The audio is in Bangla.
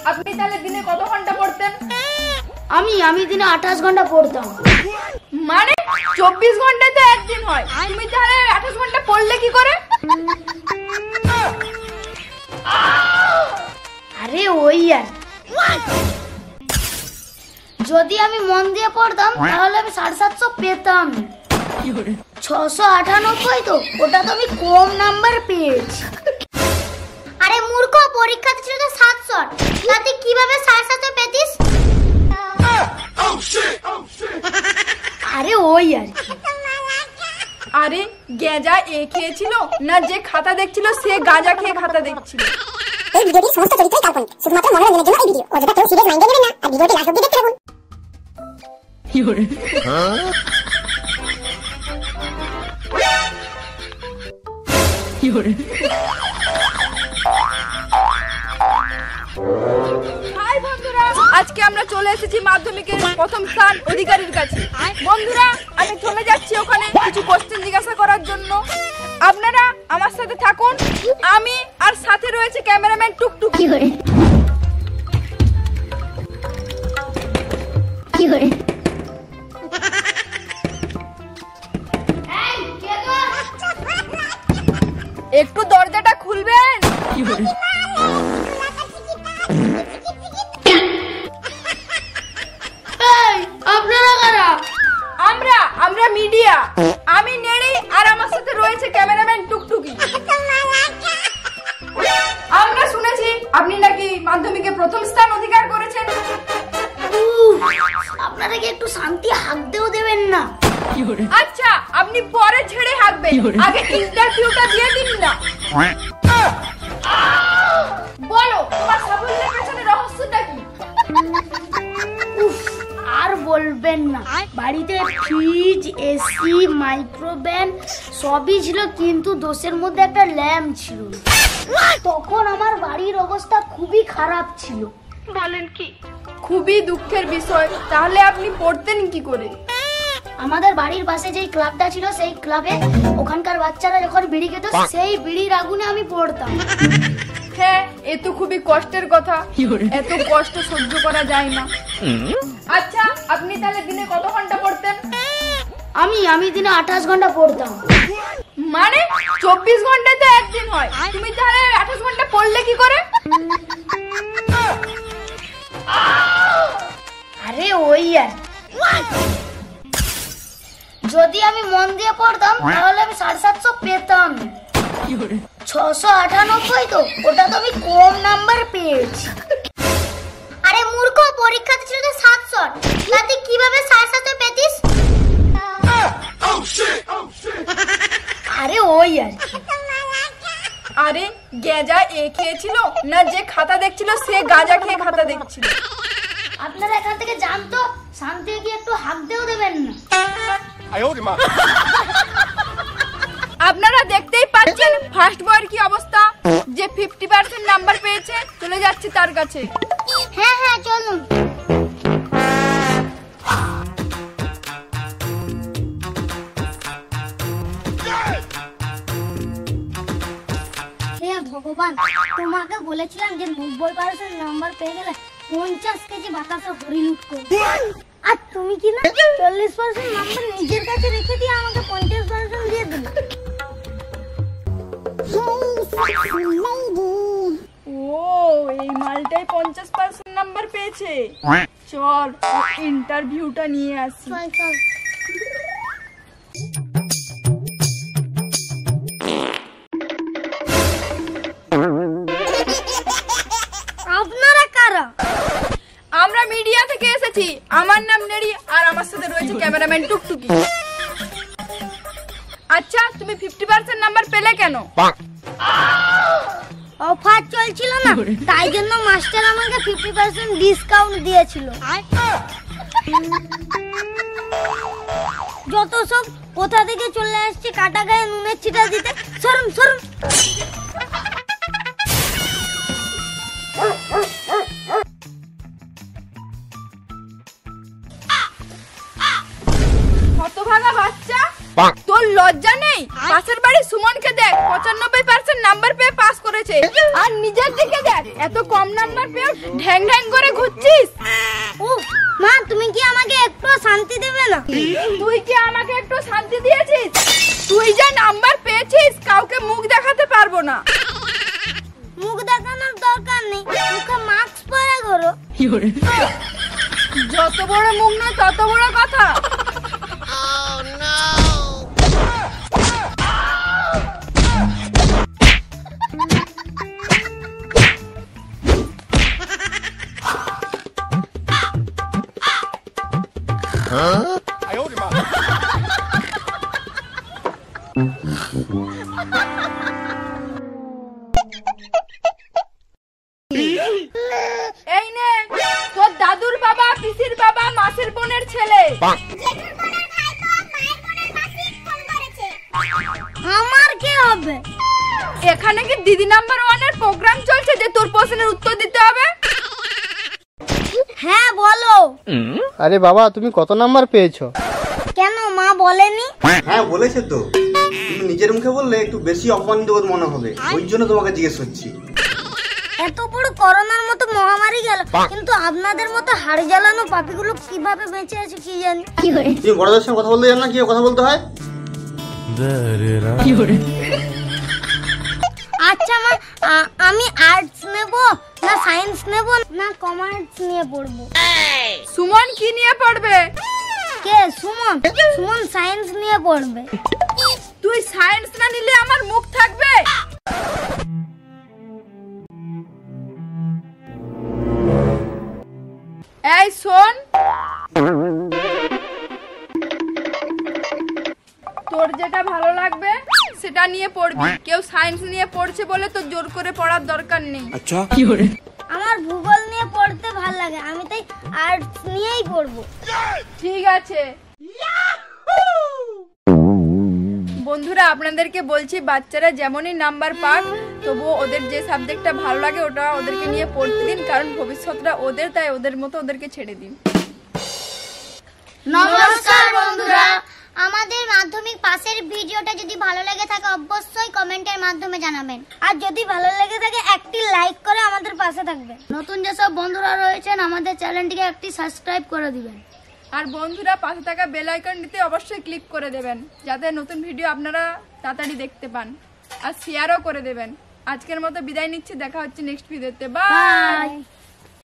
আপনি তাহলে দিনে কত ঘন্টা পড়তেন? আমি দিনে 28 ঘন্টা পড়তাম। মানে 24 ঘন্টায় তো একদিন হয়, তুমি তাহলে 28 ঘন্টা পড়লে কি করে? আরে ওই আর যদি আমি মন দিয়ে পড়তাম তাহলে আমি 750 পেতাম। 698 তো ওটা তো আমি কম নাম্বার পেয়েছি। আরে মূর্খ, পরীক্ষাতে ছিল তো 700, তাতে কিভাবে 750 পেতিস? আরে ওই আর কি। আরে গেজা এ খেয়েছিল না যে খাতা দেখছিল সে গাঁজা খেয়ে খাতা দেখছিল? এই ভিডিওটির সমস্ত চরিত্রই কাল্পনিক, শুধুমাত্র মনোরঞ্জনের জন্য এই ভিডিও। অযথা কেউ সিরিয়াস মাইন্ডে নেবেন না আর ভিডিওটি লাস্ট অবধি দেখতে থাকুন। হাই বন্ধুরা, আজকে আমরা চলে এসেছি মাধ্যমিকের প্রথম স্থান অধিকারীর কাছে। বন্ধুরা, আমি চলে যাচ্ছি ওখানে কিছু কোশ্চেন জিজ্ঞাসা করার জন্য। আপনারা আমার সাথে থাকুন। আমি আর সাথে রয়েছে ক্যামেরাম্যান টুকটুক। একটু দরজাটা খুলবেন? আপনারা কারা? আমরা মিডিয়া। আমি নেড়ি আর আমার সাথে রয়েছে ক্যামেরাম্যান টুকটুকি। আমরা শুনেছি আপনি নাকি মাধ্যমিকে প্রথম স্থান অধিকার করেছেন। আপনারা কি একটু শান্তি হাঁকতেও দেবেন না? আচ্ছা, আপনি পরে ছেড়ে হাঁকবেন, আগে ইন্টারভিউটা দিয়ে দিন না। বলো, তোমার সাফল্যের পেছনে রহস্যটা কি? আর বলবেন না, বাড়িতে ফ্রিজ, এসি, মাইক্রোওয়েভ সবই ছিল, কিন্তু দোষের মধ্যে একটা ল্যাম্প ছিল। তখন আমার বাড়ির অবস্থা খুবই খারাপ ছিল। বলেন কি? খুবই দুঃখের বিষয়। তাহলে আপনি পড়তেন কি করে? আমাদের বাড়ির পাশে যেই ক্লাবটা ছিল সেই ক্লাবে ওখানকার বাচ্চারা যখন বিড়ি খেত সেই বিড়ির আগুনে আমি পড়তাম। হ্যাঁ, এ তো খুবই কষ্টের কথা। এত কষ্ট সহ্য করা যায় না। আচ্ছা, আপনি তাহলে দিনে কত ঘন্টা পড়তেন? আমি দিনে 28 ঘন্টা পড়তাম। মানে 24 ঘন্টায় তো একদিন হয়, তুমি তাহলে 28 ঘন্টা পড়লে কি করে? আরে ওই আর যদি আমি মন দিয়ে পড়তাম তাহলে আমি 750 পেতাম। 698 তো ওটা তো আমি কম নাম্বার পেয়েছি। আরে মূর্খ, পরীক্ষাতে ছিল তো 700, তাতে কিভাবে 750 পেতিস? আরে ওই আর কি। আরে গেজা এ খেয়েছিল না যে খাতা দেখছিল সে গাঁজা খেয়ে খাতা দেখছিল? আপনারা এখান থেকে যান তো, শান্তি গিয়ে একটু হাঁকতেও দেবেন না। আপনারা দেখতেই পাচ্ছেন ফার্স্ট বয়ের কি অবস্থা। যে 50% নাম্বার পেয়েছে চলে যাচ্ছে তার কাছে। হ্যাঁ হ্যাঁ, চলুন। হে ভগবান, তোমাকে বলেছিলাম যে 90% নাম্বার পেয়ে গেলে 50 কেজি বাতাসা হরিলুট করবে। আর তুমি কি না 40% নাম্বার নিজের কাছে রেখে দিয়ে আমাকে 50% দিয়ে দিলে। ও, এই মালটাই 50% নাম্বার পেয়েছে। চল ইন্টারভিউটা নিয়ে আসি। আপনারা কারা? আমরা মিডিয়া থেকে এসেছি। আমার নাম নেড়ি আর আমার সাথে রয়েছে ক্যামেরাম্যান টুকটুকি। আচ্ছা, তুমি 50% নাম্বার পেলে কেন? অফার চলছিল না, তাই জন্য মাস্টার আমাকে 50% ডিসকাউন্ট দিয়েছিল। যত সব কোথা থেকে চলে আসছে কাটা গায়ে নুনের ছিটা দিতে। সরম সরম। হতভাগা বাচ্চা, তোর লজ্জা নেই? নেই? পাশের বাড়ি সুমনকে দেখ, 95% নাম্বার পেয়ে পাস করেছে, আর নিজের দিকে দেখ, এত কম নাম্বার পেয়ে ঢ্যাং ঢ্যাং করে ঘুরছিস। উফ, মা তুমি কি আমাকে একটু শান্তি দেবে না? তুই কি আমাকে একটু শান্তি দিয়েছিস? তুই যে নাম্বার পেয়েছিস কাউকে মুখ দেখাতে পারবো না। মুখ দেখানোর দরকার নেই, মুখে মাস্ক পরে করো। যত বড় মুখ নয় তত বড় কথা। এই নে তোর দাদুর বাবা, পিসির বাবা, মাসির বোনের ছেলে। আমার কি হবে? এখানে কি দিদি নাম্বার 1 এর প্রোগ্রাম চলছে যে তোর প্রশ্নের উত্তর দিতে হবে? হ্যাঁ বলো। আরে বাবা, তুমি কত নাম্বার পেয়েছো? কেন মা বলেনি? হ্যাঁ বলেছে তো, কিন্তু নিজের মুখে বললে একটু বেশি অপমানিত বোধ মনে হবে, ওই জন্য তোমাকে জিজ্ঞেস করছি। এত বড় করোনার মতো মহামারী গেল, কিন্তু আপনাদের মতো হাড় জ্বালানো পাপিগুলো কিভাবে বেঁচে আছে কি জানি। তুমি বড়দের সঙ্গে কথা বলতে জানো না, কি কথা বলতে হয়? আচ্ছা মা, আমি আর্টস নেব না সায়েন্স নেব না কমার্স নিয়ে পড়বো? সুমন কি নিয়ে পড়বে? কে সুমন? সুমন সায়েন্স নিয়ে পড়বে। তুই সায়েন্স না নিলে আমার মুখ থাকবে? এই শোন, তোর যেটা ভালো লাগবে সেটা নিয়ে পড়বি। কেউ সায়েন্স নিয়ে পড়ছে বলে তো জোর করে পড়ার দরকার নেই। আমার ভূগোল নিয়ে পড়তে ভালো লাগে, আমি তাই আর্টস নিয়েই পড়বো। ঠিক আছে বন্ধুরা, আপনাদেরকে বলছি বাচ্চারা যেমনই নাম্বার পাক তবুও ওদের যে সাবজেক্টটা ভালো লাগে ওটা ওদেরকে নিয়ে পড়তে দিন, কারণ ভবিষ্যৎটা ওদের, তাই ওদের মতো ওদেরকে ছেড়ে দিন। নমস্কার বন্ধুরা, আমাদের মাধ্যমিক পাশের ভিডিওটা যদি ভালো লেগে থাকে অবশ্যই কমেন্টের মাধ্যমে জানাবেন, আর যদি ভালো লেগে থাকে একটি লাইক করে আমাদের পাশে থাকবেন। নতুন যেসব বন্ধুরা রয়েছেন আমাদের চ্যানেলটিকে একটি সাবস্ক্রাইব করে দিবেন, আর বন্ধুরা পাশে থাকা বেল আইকনটিতে অবশ্যই ক্লিক করে দেবেন যাতে নতুন ভিডিও আপনারা তাড়াতাড়ি দেখতে পান, আর শেয়ারও করে দেবেন। আজকের মতো বিদায় নিচ্ছি, দেখা হচ্ছে নেক্সট ভিডিওতে। বাই।